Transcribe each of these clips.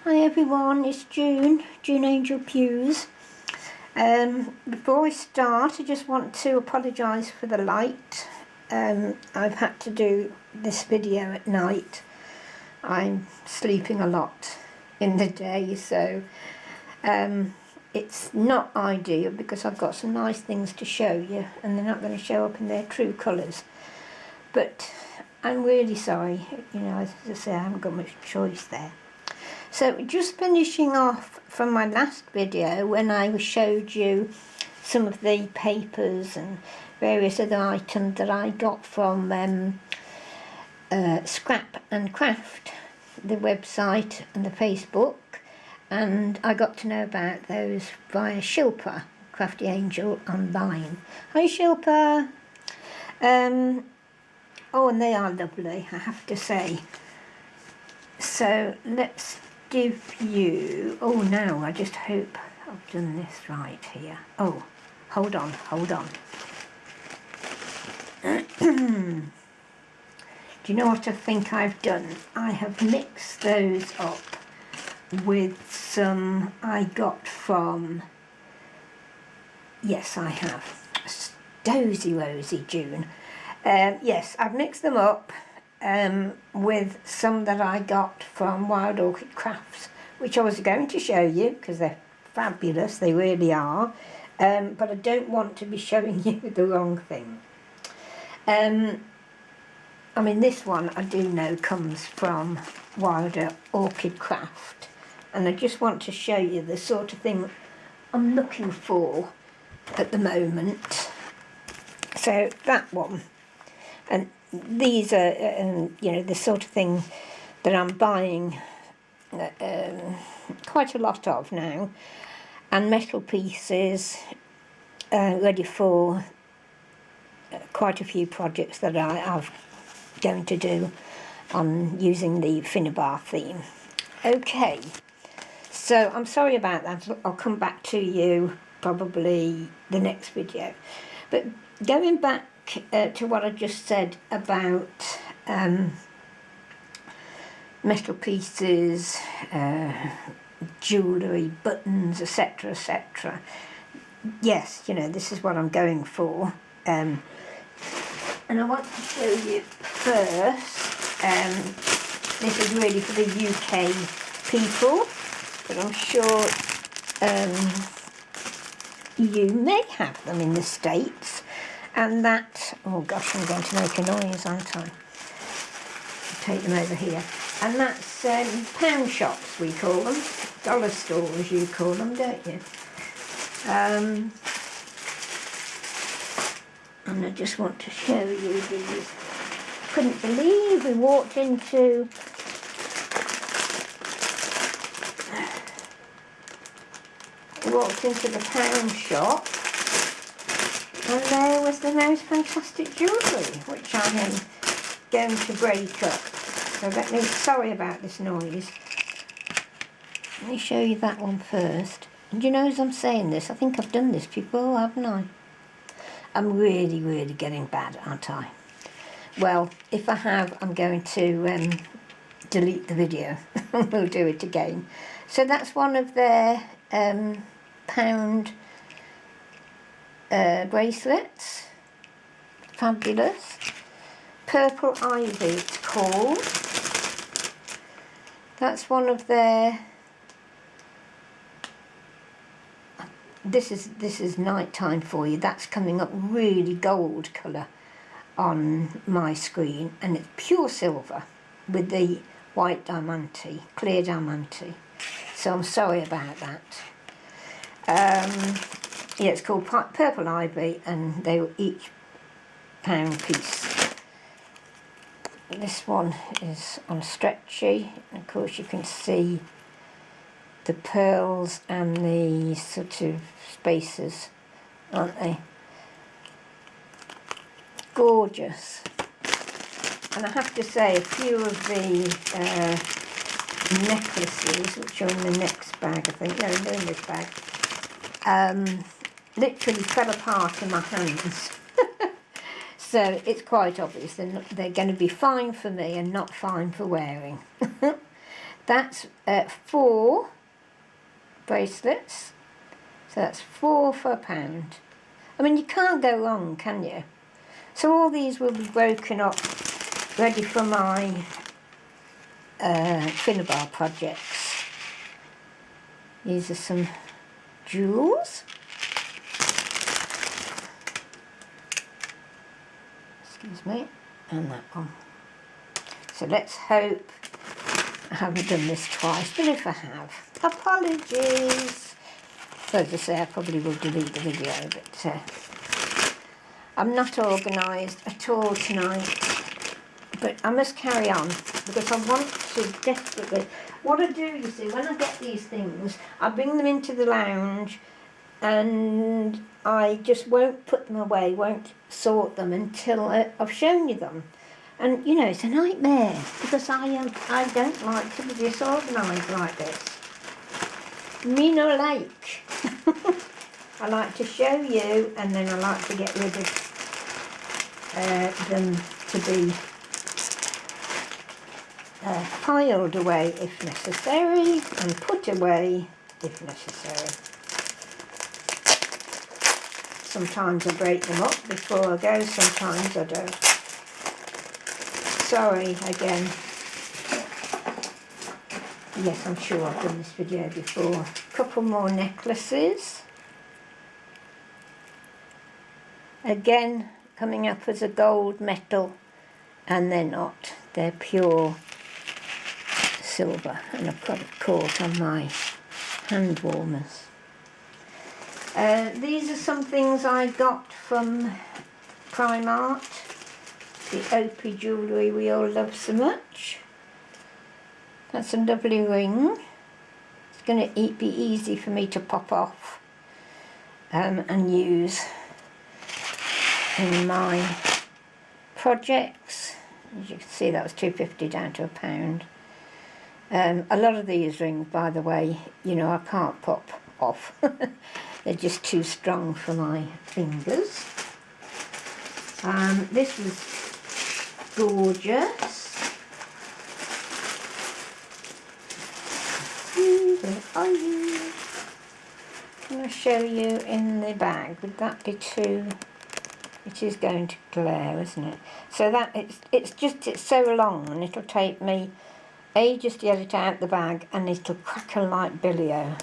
Hi everyone, it's June Angel Pews. Before I start, I just want to apologise for the light. I've had to do this video at night. I'm sleeping a lot in the day, so it's not ideal because I've got some nice things to show you and they're not going to show up in their true colours. But I'm really sorry, as I say, I haven't got much choice there. So just finishing off from my last video when I showed you some of the papers and various other items that I got from Scrap and Craft, the website and the Facebook, and I got to know about those via Shilpa, Crafty Angel online. Hi Shilpa! Oh, and they are lovely, I have to say. So let's give you, oh no, I just hope I've done this right here. Oh, hold on. Do you know what I think I've done? I have mixed those up with some I got from, yes I have, Dozy Rosy June. Yes, I've mixed them up with some that I got from Wild Orchid Crafts, which I was going to show you because they're fabulous, they really are, but I don't want to be showing you the wrong thing. I mean, this one I do know comes from Wild Orchid Craft, and I just want to show you the sort of thing I'm looking for at the moment. So that one, and these are, the sort of thing that I'm buying quite a lot of now, and metal pieces ready for quite a few projects that I'm going to do on using the Finnabar theme. Okay, so I'm sorry about that, I'll come back to you probably the next video, but going back to what I just said about metal pieces, jewellery, buttons, etc. Yes, this is what I'm going for, and I want to show you first, this is really for the UK people, but I'm sure you may have them in the States. And that, oh gosh, I'm going to make a noise, aren't I? I'll take them over here. And that's pound shops, we call them. Dollar stores, you call them, don't you? And I just want to show you these. Couldn't believe we walked into the pound shop. And there was the most fantastic jewellery, which I am going to break up. So sorry about this noise. Let me show you that one first. And you know, as I'm saying this, I think I've done this before, haven't I? I'm really getting bad, aren't I? Well, if I have, I'm going to delete the video. We'll do it again. So that's one of their pound bracelets, fabulous. Purple Ivy it's called. That's one of their, this is nighttime for you, that's coming up really gold colour on my screen, and it's pure silver with the white diamante, clear diamante, so I'm sorry about that. Yeah, it's called Purple Ivy, and they were each pound piece. This one is on stretchy, and of course you can see the pearls and the sort of spaces, aren't they? Gorgeous. And I have to say, a few of the necklaces, which are in the next bag, I think, no, they're in this bag, literally fell apart in my hands. So it's quite obvious they're going to be fine for me and not fine for wearing. That's 4 bracelets, so that's 4 for £1. I mean, you can't go wrong, can you? So all these will be broken up, ready for my Finnabar projects. These are some jewels. Excuse me, and that one. So let's hope I haven't done this twice, but if I have, apologies. So as I say, I probably will delete the video, but I'm not organised at all tonight. But I must carry on because I want to desperately. What I do, you see, when I get these things, I bring them into the lounge and I just won't put them away, won't sort them until I've shown you them. And you know, it's a nightmare because I don't like to be disorganised like this. Me no like. I like to show you, and then I like to get rid of them to be piled away if necessary and put away if necessary. Sometimes I break them up before I go, sometimes I don't. Sorry again. Yes, I'm sure I've done this video before. A couple more necklaces. Again, coming up as a gold metal, and they're not. They're pure silver, and I've got it caught on my hand warmers. These are some things I got from Primark, the Opie jewellery we all love so much. That's a lovely ring. It's going to be easy for me to pop off and use in my projects. As you can see, that was £2.50 down to £1. A lot of these rings, by the way, you know, I can't pop off. They're just too strong for my fingers. This was gorgeous. Where are you? I'm going to show you in the bag. Would that be too... It is going to glare, isn't it? So that it's so long, and it'll take me ages to get it out the bag, and it'll crackle like billio.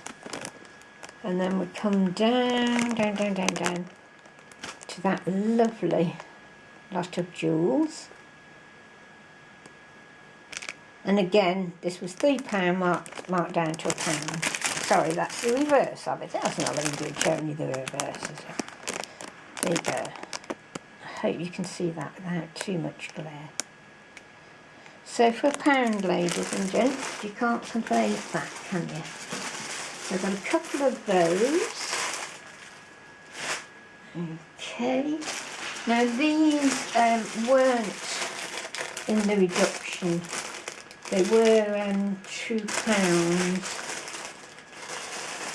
And then we come down to that lovely lot of jewels. And again, this was £3 marked down to £1. Sorry, that's the reverse of it. That's not really good showing you the reverse, is it? There you go. I hope you can see that without too much glare. So for £1, ladies and gents, you can't complain at that, can you? So I've got a couple of those. Okay. Now these weren't in the reduction. They were £2.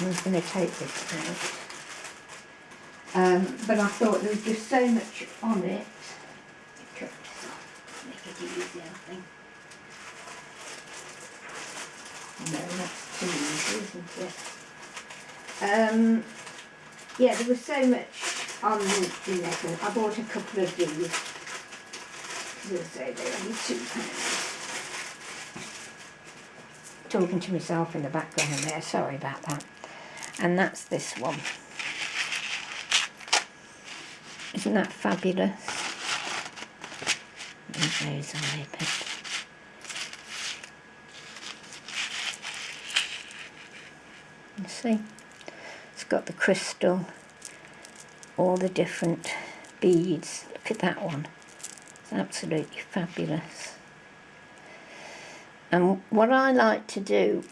I'm going to take this out. But I thought there was just so much on it. Cut this off, make it easy, I think. No, that's too easy, isn't it? Yeah, there was so much on the necklace. I bought a couple of these. As I say, they're only £2. Talking to myself in the background there, sorry about that. And that's this one. Isn't that fabulous? Those eye pet. You see, it's got the crystal, all the different beads. Look at that one. It's absolutely fabulous. And what I like to do,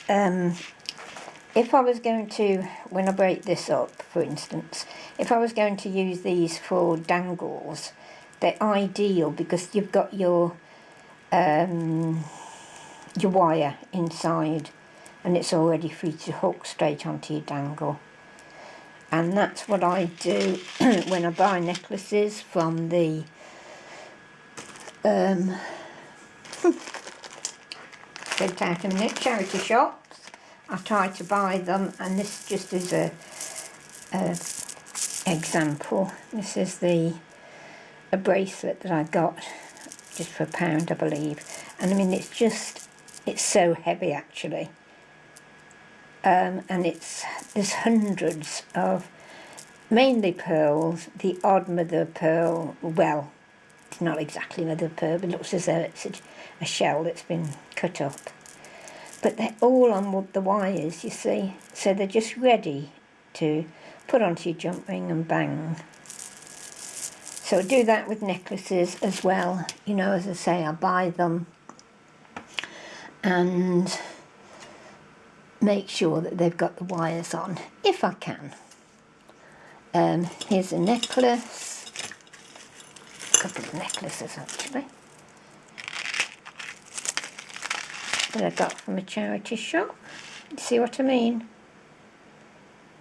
if I was going to, when I break this up, for instance, if I was going to use these for dangles, they're ideal because you've got your wire inside and it's already free to hook straight onto your dangle. And that's what I do when I buy necklaces from the get out of minute charity shops. I try to buy them, and this just is a example. This is a bracelet that I got just for £1, I believe, and I mean it's so heavy actually, and there's hundreds of mainly pearls, the odd mother of pearl. Well, it's not exactly mother of pearl, but it looks as though it's a shell that's been cut up. But they're all on the wires, you see, so they're just ready to put onto your jump ring and bang. So I do that with necklaces as well. You know, as I say, I buy them and make sure that they've got the wires on, if I can. Here's a necklace, a couple of necklaces actually, that I got from a charity shop. You see what I mean?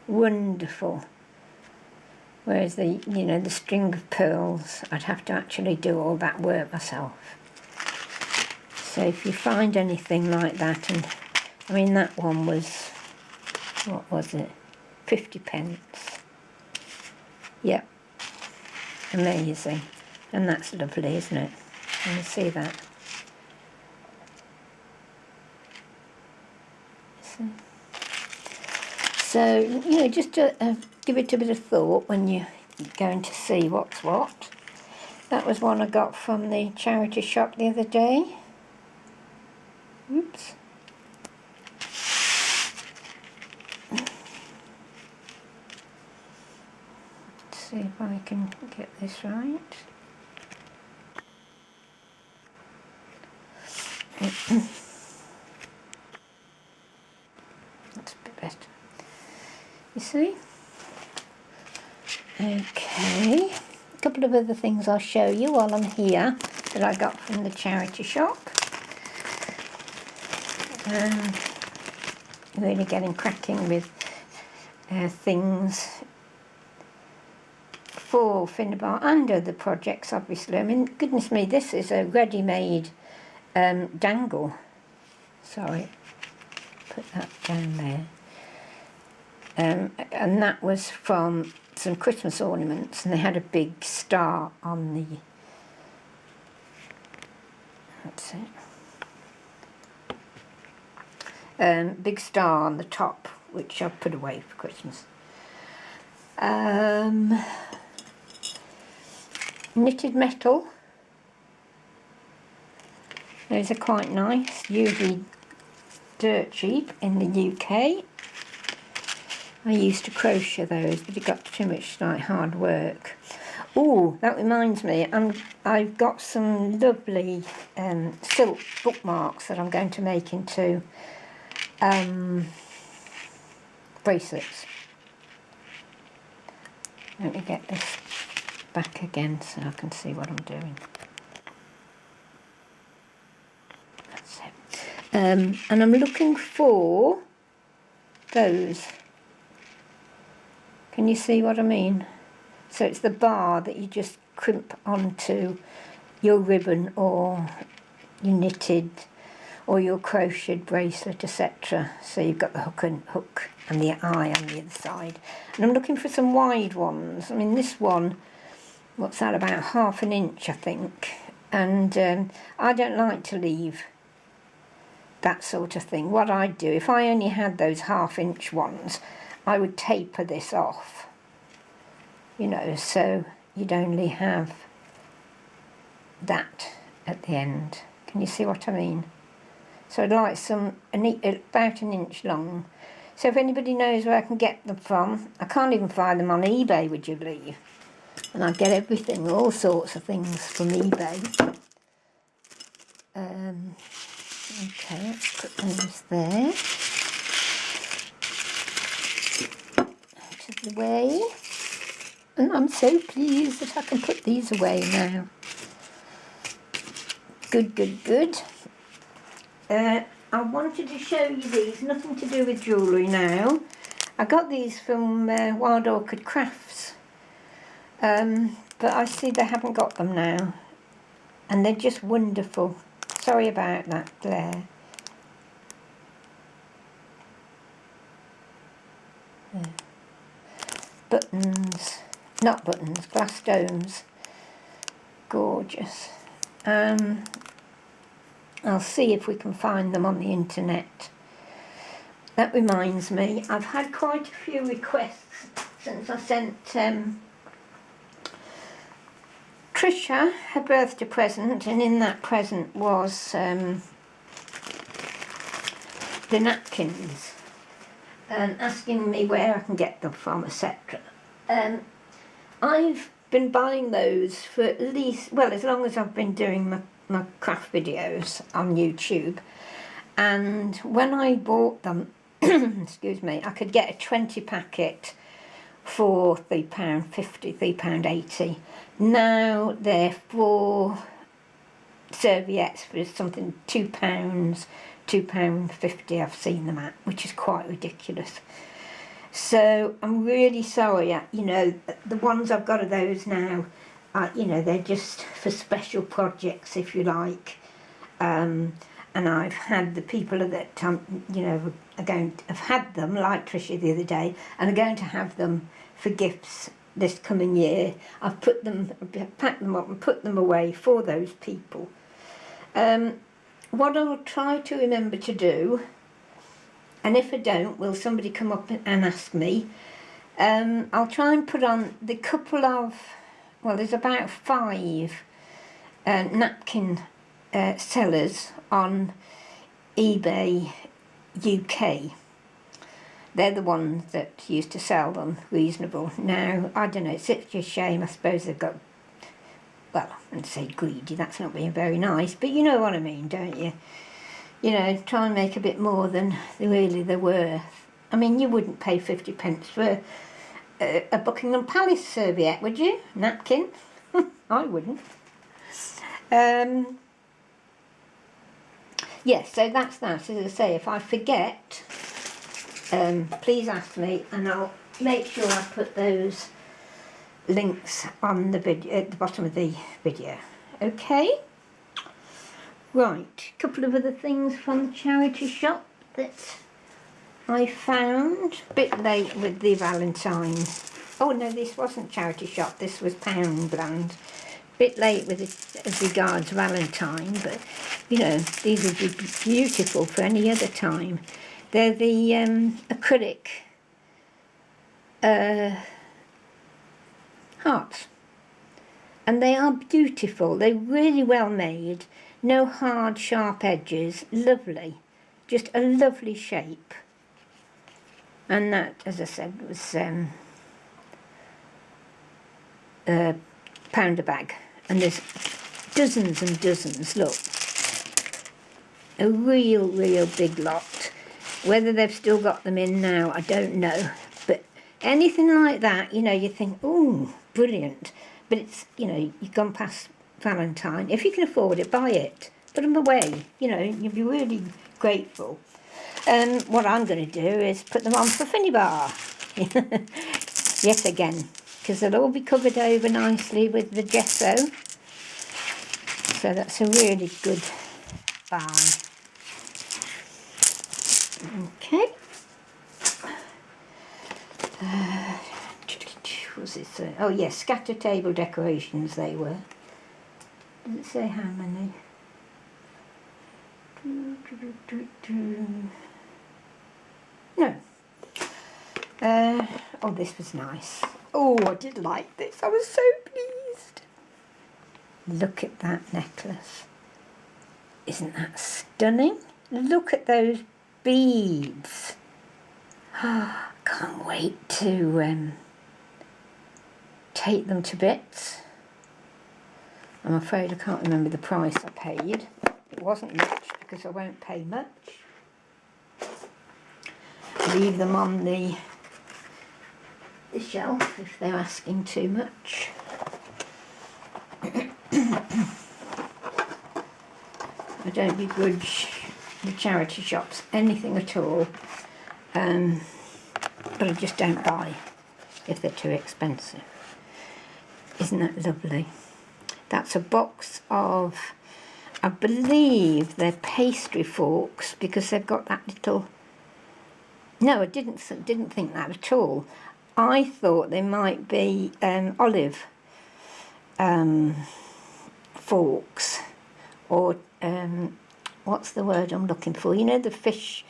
Wonderful. Whereas the string of pearls, I'd have to actually do all that work myself. So if you find anything like that, and I mean that one was, what was it, 50p. Yep, amazing. And that's lovely, isn't it? Can you see that? So, you know, just to give it a bit of thought when you're going to see what's what. That was one I got from the charity shop the other day. Oops. Let's see if I can get this right. That's a bit better. You see? Okay. A couple of other things I'll show you while I'm here that I got from the charity shop. Really getting cracking with things for Finnabar and other projects, obviously. I mean, goodness me, this is a ready-made dangle. Sorry, put that down there. And that was from some Christmas ornaments, and they had a big star on the, that's it, big star on the top, which I've put away for Christmas. Knitted metal, those are quite nice, usually dirt cheap in the UK. I used to crochet those, but it got too much like hard work. Oh, that reminds me, I've got some lovely silk bookmarks that I'm going to make into bracelets. Let me get this back again so I can see what I'm doing. That's it. And I'm looking for those. Can you see what I mean? So it's the bar that you just crimp onto your ribbon or your knitted or your crocheted bracelet, etc. So you've got the hook and the eye on the other side. And I'm looking for some wide ones. I mean, this one, what's that, about ½ inch, I think. And I don't like to leave that sort of thing. What I'd do, if I only had those ½ inch ones, I would taper this off, you know, so you'd only have that at the end. Can you see what I mean? So I'd like about 1 inch long. So if anybody knows where I can get them from, I can't even find them on eBay, would you believe? And I get everything, all sorts of things from eBay. Okay, let's put those there. Out of the way. And I'm so pleased that I can put these away now. Good, good, good. I wanted to show you these, nothing to do with jewellery now. I got these from Wild Orchid Crafts, but I see they haven't got them now, and they're just wonderful. Sorry about that glare. buttons, not buttons, glass domes. Gorgeous. I'll see if we can find them on the internet. That reminds me, I've had quite a few requests since I sent Trisha her birthday present, and in that present was the napkins, and asking me where I can get them from, etc. I've been buying those for at least, well, as long as I've been doing my craft videos on YouTube, and when I bought them, excuse me, I could get a 20 packet for £3.50, £3.80. Now they're 4 serviettes for something £2, £2.50 I've seen them at, which is quite ridiculous. So I'm really sorry, you know, the ones I've got of those now, you know, they're just for special projects, if you like. And I've had the people that, you know, have had them, like Tricia the other day, and are going to have them for gifts this coming year. I've packed them up and put them away for those people. What I'll try to remember to do, and if I don't, will somebody come up and ask me, I'll try and put on the couple of, well, there's about 5 napkin sellers on eBay UK. They're the ones that used to sell them reasonable. Now, I don't know, it's such a shame. I suppose they've got, well, I'd say greedy, that's not being very nice, but you know what I mean, don't you? You know, try and make a bit more than really they're worth. I mean, you wouldn't pay 50p for a Buckingham Palace serviette, would you? Napkin? I wouldn't. Yes, so that's that. As I say, if I forget, please ask me, and I'll make sure I put those links on the video at the bottom of the video. Okay? Right, a couple of other things from the charity shop that I found. A bit late with the Valentine's. Oh no, this wasn't charity shop, this was Poundland. Bit late with it as regards Valentine, but you know, these would be beautiful for any other time. They're the acrylic hearts, and they are beautiful. They're really well made, no hard sharp edges, lovely, just a lovely shape. And that, as I said, was £1 a bag, and there's dozens and dozens. Look, a real big lot. Whether they've still got them in now, I don't know, but anything like that, you know, you think, oh, brilliant, but it's, you know, you've gone past Valentine. If you can afford it, buy it, put them away, you know, you'll be really grateful. What I'm going to do is put them on for Finibar yet again, because they'll all be covered over nicely with the gesso, so that's a really good buy. Okay. Was this? Oh yes, scatter table decorations they were. Does it say how many? No. Oh, this was nice. Oh, I did like this. I was so pleased. Look at that necklace. Isn't that stunning? Look at those beads. Oh, can't wait to take them to bits. I'm afraid I can't remember the price I paid. It wasn't much, because I won't pay much. Leave them on the shelf if they're asking too much. I don't begrudge the charity shops anything at all, but I just don't buy if they're too expensive. Isn't that lovely? That's a box of, I believe they're pastry forks, because they've got that little No, I didn't think that at all. I thought they might be olive forks, or what's the word I'm looking for? You know, the fish.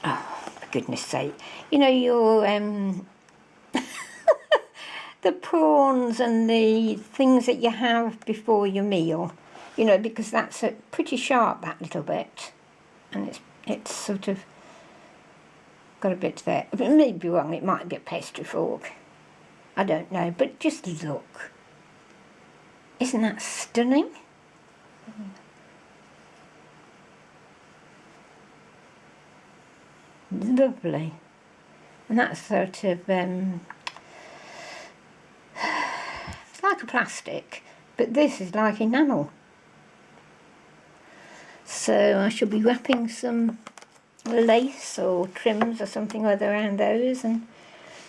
Oh, for goodness sake! You know your the prawns and the things that you have before your meal. You know, because that's pretty sharp, that little bit, and it's sort of got a bit there. But it may be wrong. It might be a pastry fork. I don't know. But just look. Isn't that stunning? Lovely. And that's sort of like a plastic, but this is like enamel. So I shall be wrapping some lace or trims or something or other around those, and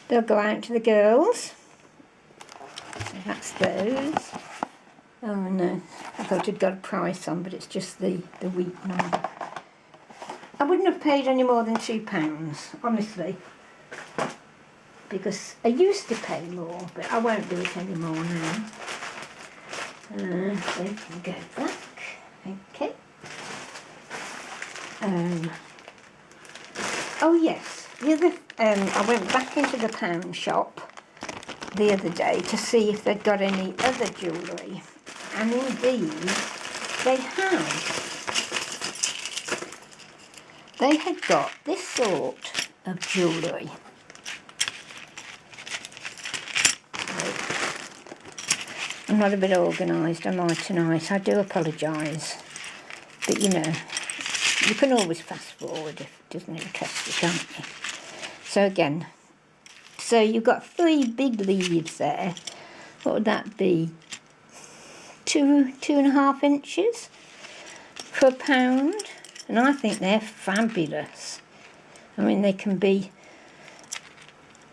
they'll go out to the girls. So that's those. Oh no, I thought I'd got a price on, but it's just the week number. I wouldn't have paid any more than £2, honestly, because I used to pay more, but I won't do it anymore now. So we can go back. Okay. Oh yes, the other I went back into the pound shop the other day to see if they'd got any other jewellery, and indeed they had. They had got this sort of jewellery. I'm not a bit organised, am I, tonight? I do apologise, but you know, you can always fast forward if it doesn't interest you, can't you? So again, so you've got 3 big leaves there. What would that be? 2.5 inches for £1, and I think they're fabulous. I mean, they can be,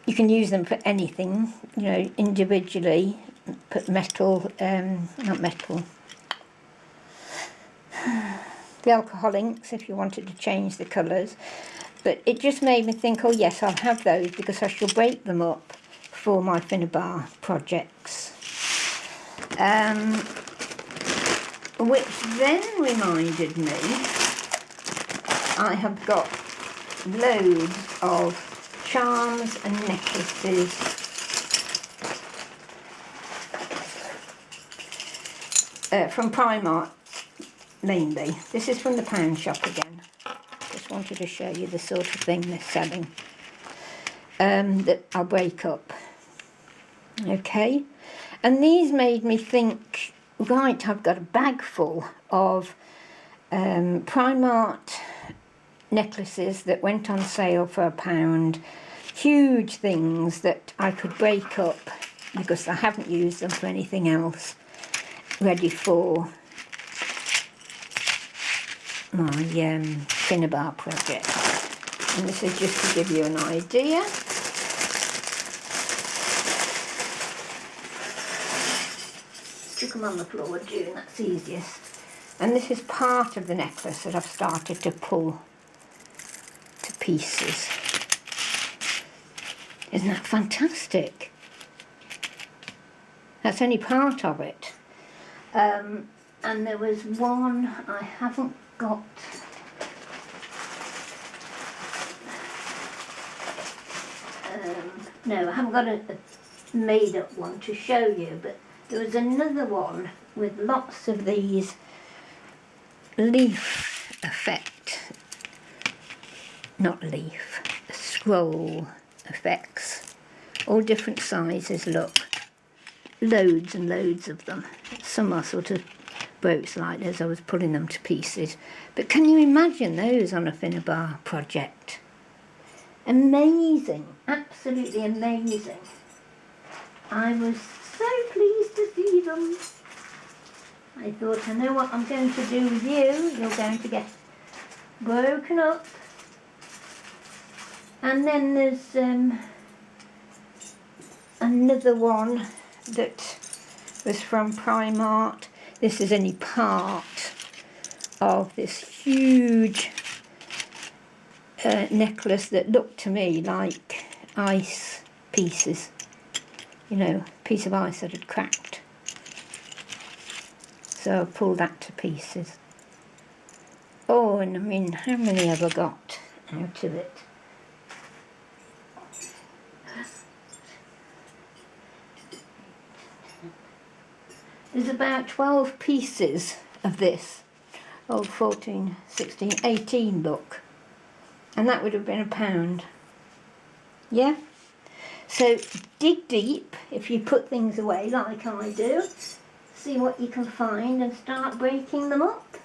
you can use them for anything, you know, individually. Put metal, not metal, the alcohol inks if you wanted to change the colours. But it just made me think, oh yes, I'll have those because I shall break them up for my Finnabar projects. Which then reminded me, I have got loads of charms and necklaces from Primark mainly. This is from the pound shop again. Just wanted to show you the sort of thing they're selling that I'll break up. Okay, and these made me think, right, I've got a bag full of Primark necklaces that went on sale for £1. Huge things that I could break up because I haven't used them for anything else, ready for my Finnabar project. And this is just to give you an idea. Stick them on the floor, June, that's easiest. And this is part of the necklace that I've started to pull to pieces. Isn't that fantastic? That's only part of it. And there was one I haven't got. No, I haven't got a made-up one to show you, but there was another one with lots of these leaf effect, not leaf, scroll effects, all different sizes, look, loads and loads of them. Some are sort of broke like as I was pulling them to pieces, but can you imagine those on a Finnabar project? Amazing, absolutely amazing. I was so pleased to see them. I thought, I know what I'm going to do with you. You're going to get broken up. And then there's another one that was from Primark. This is only part of this huge necklace that looked to me like ice pieces, you know, a piece of ice that had cracked. So I pulled that to pieces. Oh, and I mean, how many have I got out of it? There's about 12 pieces of this. Oh, 14, 16, 18 look. And that would have been £1. Yeah? So dig deep if you put things away like I do. See what you can find and start breaking them up.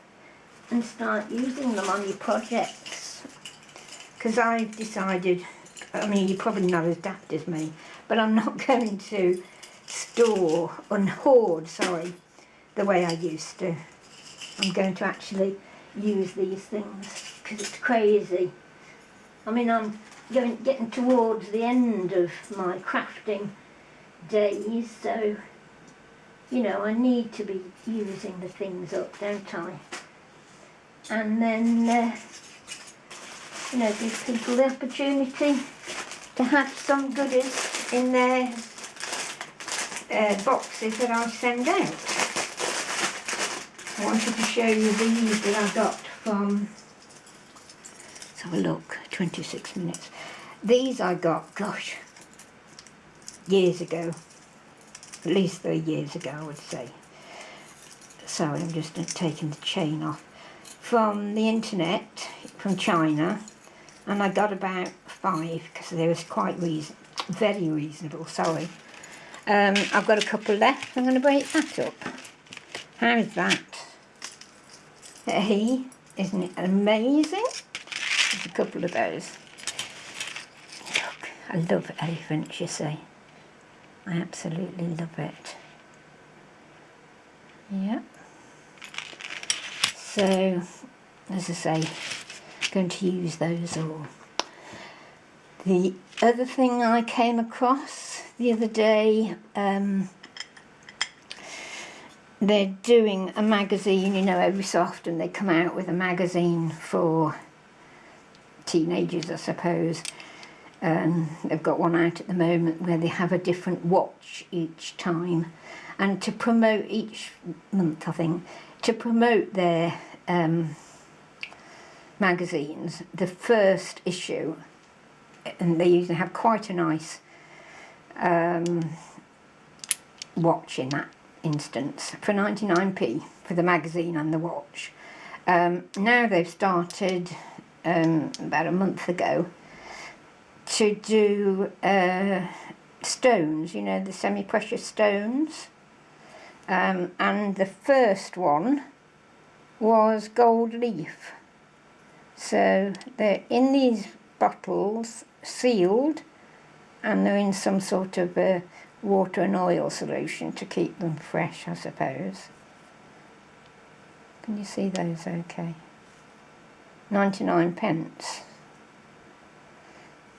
And start using them on your projects. Because I've decided, I mean, you're probably not as daft as me, but I'm not going to store and hoard, the way I used to. I'm going to actually use these things because it's crazy. I mean, I'm getting towards the end of my crafting days, so, you know, I need to be using the things up, don't I? And then, you know, give people the opportunity to have some goodies in their boxes that I send out. I wanted to show you these that I got from, let's have a look, 26 minutes. These I got, gosh, years ago, at least 3 years ago I would say. Sorry, I'm just taking the chain off. From the internet, from China, and I got about 5 because they was quite very reasonable, sorry. I've got a couple left, I'm going to break that up. How's that? Hey, isn't it amazing? There's a couple of those. Look, I love elephants, you see. I absolutely love it. Yeah. So, as I say, I'm going to use those all. The other thing I came across the other day, they're doing a magazine, you know, every so often they come out with a magazine for teenagers, I suppose. They've got one out at the moment where they have a different watch each time. And to promote each month, I think, to promote their magazines, the first issue, and they usually have quite a nice watch in that instance, for 99p for the magazine and the watch. Now they've started, about a month ago, to do stones, you know, the semi-precious stones. And the first one was gold leaf. So they're in these bottles, sealed, and they're in some sort of water and oil solution to keep them fresh, I suppose. Can you see those okay? 99 pence.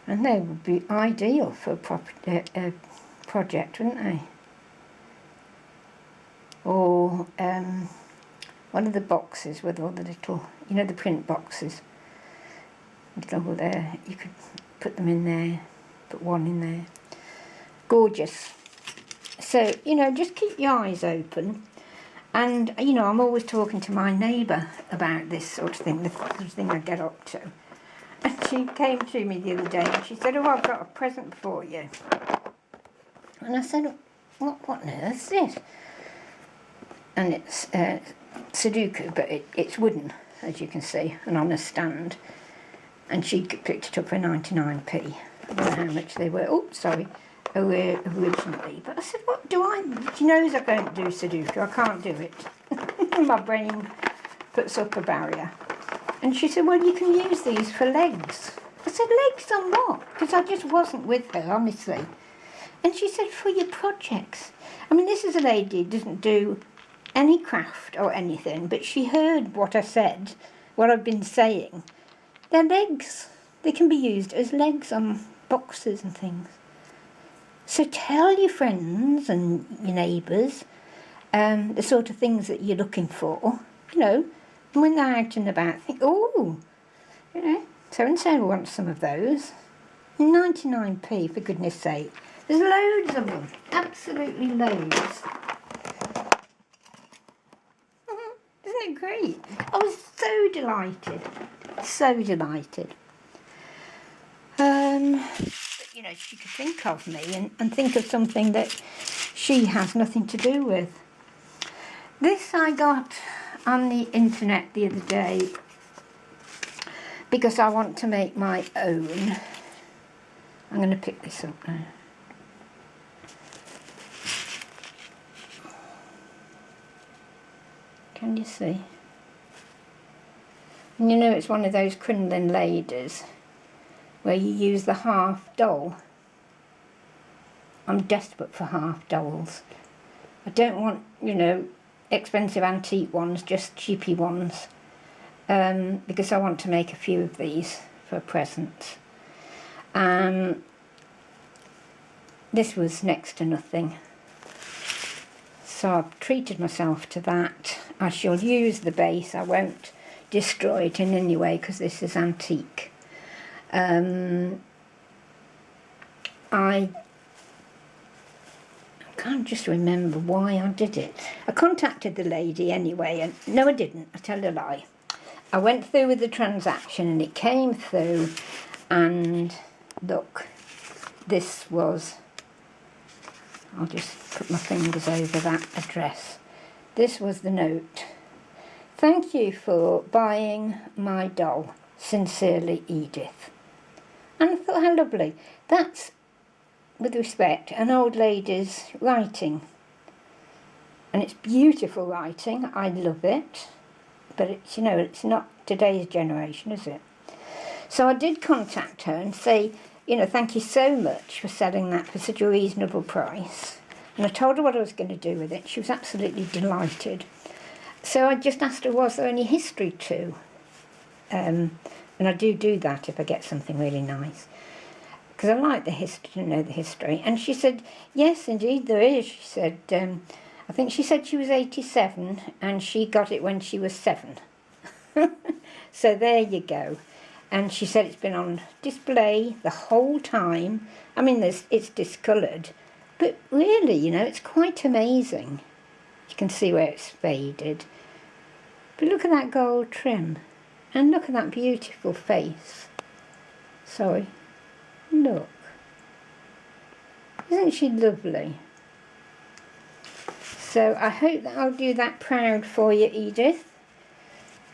And they would be ideal for a project, wouldn't they? Or one of the boxes with all the little, you know, the print boxes. Go there, you could put them in there, put one in there. Gorgeous. So, you know, just keep your eyes open. And, you know, I'm always talking to my neighbour about this sort of thing, the sort of thing I get up to. And she came to me the other day and she said, oh, I've got a present for you. And I said, what on earth is this? And it's Sudoku, but it's wooden, as you can see, and on a stand. And she picked it up for 99p. I don't know how much they were. Oh, sorry, originally. But I said, what do I... She knows I don't do Sudoku. I can't do it. My brain puts up a barrier. And she said, well, you can use these for legs. I said, legs on what? Because I just wasn't with her, honestly. And she said, for your projects. I mean, this is a lady who doesn't do any craft or anything, but she heard what I said, what I've been saying. They're legs. They can be used as legs on boxes and things. So tell your friends and your neighbours the sort of things that you're looking for, you know, when they're out and about, think, oh, you know, So and wants some of those. 99p, for goodness sake. There's loads of them, absolutely loads. Isn't it great? I was so delighted, so delighted. But, you know, she could think of me and think of something that she has nothing to do with. This I got on the internet the other day because I want to make my own. I'm going to pick this up now. Can you see? And you know it's one of those crinoline ladies where you use the half doll. I'm desperate for half dolls. I don't want, you know, expensive antique ones, just cheapy ones. Because I want to make a few of these for a present. This was next to nothing. So I've treated myself to that. I shall use the base. I won't destroy it in any way because this is antique. I can't just remember why I did it. I contacted the lady anyway, and no I didn't, I tell a lie. I went through with the transaction and it came through, and look, this was, I'll just put my fingers over that address. This was the note. Thank you for buying my doll. Sincerely, Edith. And I thought, how lovely. That's, with respect, an old lady's writing. And it's beautiful writing. I love it. But it's, you know, it's not today's generation, is it? So I did contact her and say, you know, thank you so much for selling that for such a reasonable price. And I told her what I was going to do with it. She was absolutely delighted. So I just asked her, was there any history to? And I do that if I get something really nice. Because I like the history, to know the history. And she said, yes, indeed there is. She said, I think she said she was 87 and she got it when she was 7. So there you go. And she said it's been on display the whole time. I mean, it's discoloured. But really, you know, it's quite amazing. You can see where it's faded. But look at that gold trim. And look at that beautiful face. Sorry. Look. Isn't she lovely? So I hope that I'll do that proud for you, Edith.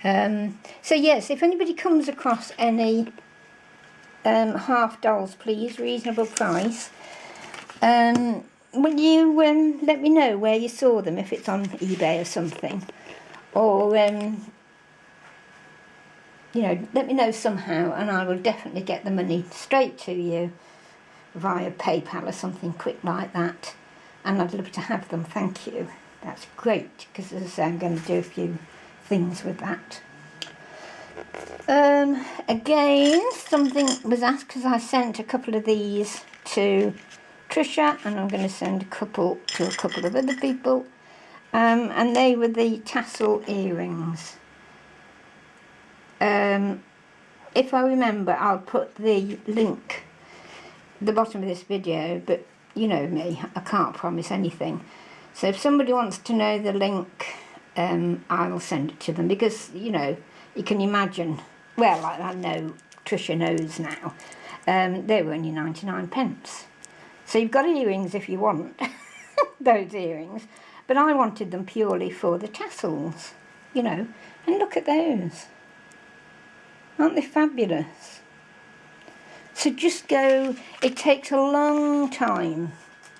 So yes, if anybody comes across any half dolls, please, reasonable price, will you let me know where you saw them, if it's on eBay or something, or you know, let me know somehow and I will definitely get the money straight to you via PayPal or something quick like that. And I'd love to have them, thank you. That's great, because as I say, I'm going to do a few things with that. Again, something was asked, because I sent a couple of these to Trisha, and I'm going to send a couple to a couple of other people. And they were the tassel earrings. If I remember, I'll put the link at the bottom of this video, but you know me, I can't promise anything. So if somebody wants to know the link, I will send it to them, because, you know, you can imagine, well, I know Trisha knows now, they were only 99p. So you've got earrings if you want those earrings, but I wanted them purely for the tassels, you know, and look at those. Aren't they fabulous? So just go, it takes a long time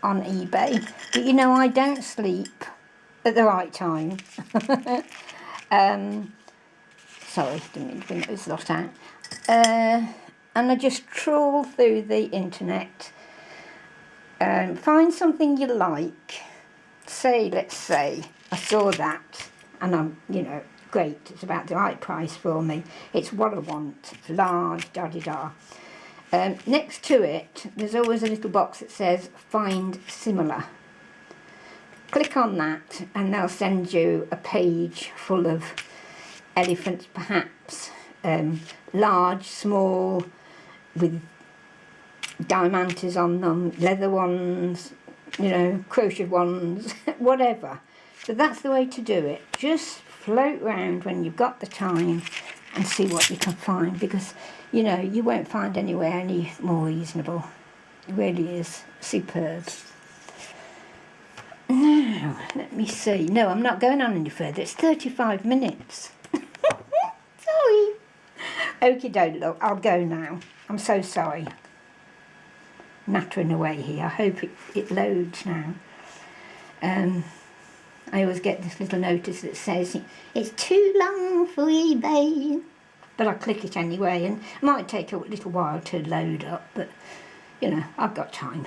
on eBay, but you know, I don't sleep at the right time. Sorry, didn't mean to bring those lot out. And I just trawl through the internet, find something you like. Say, let's say, I saw that, and I'm, you know, great, it's about the right price for me. It's what I want, it's large, da-di-da. Next to it, there's always a little box that says, find similar. Click on that and they'll send you a page full of elephants perhaps, large, small, with diamantes on them, leather ones, you know, crochet ones, whatever. So that's the way to do it. Just float round when you've got the time and see what you can find, because, you know, you won't find anywhere any more reasonable. It really is superb. Now, let me see. No, I'm not going on any further. It's 35 minutes. Sorry. Okie doke, look, I'll go now. I'm so sorry. Nattering away here. I hope it loads now. I always get this little notice that says it's too long for eBay, but I click it anyway, and it might take a little while to load up, but you know, I've got time.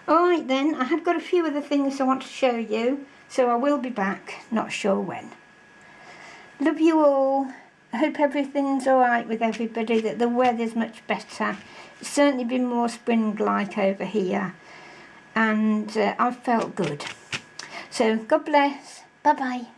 Alright then, I have got a few other things I want to show you, so I will be back, not sure when. Love you all. I hope everything's alright with everybody, that the weather's much better. It's certainly been more spring-like over here, and I've felt good. So, God bless. Bye-bye.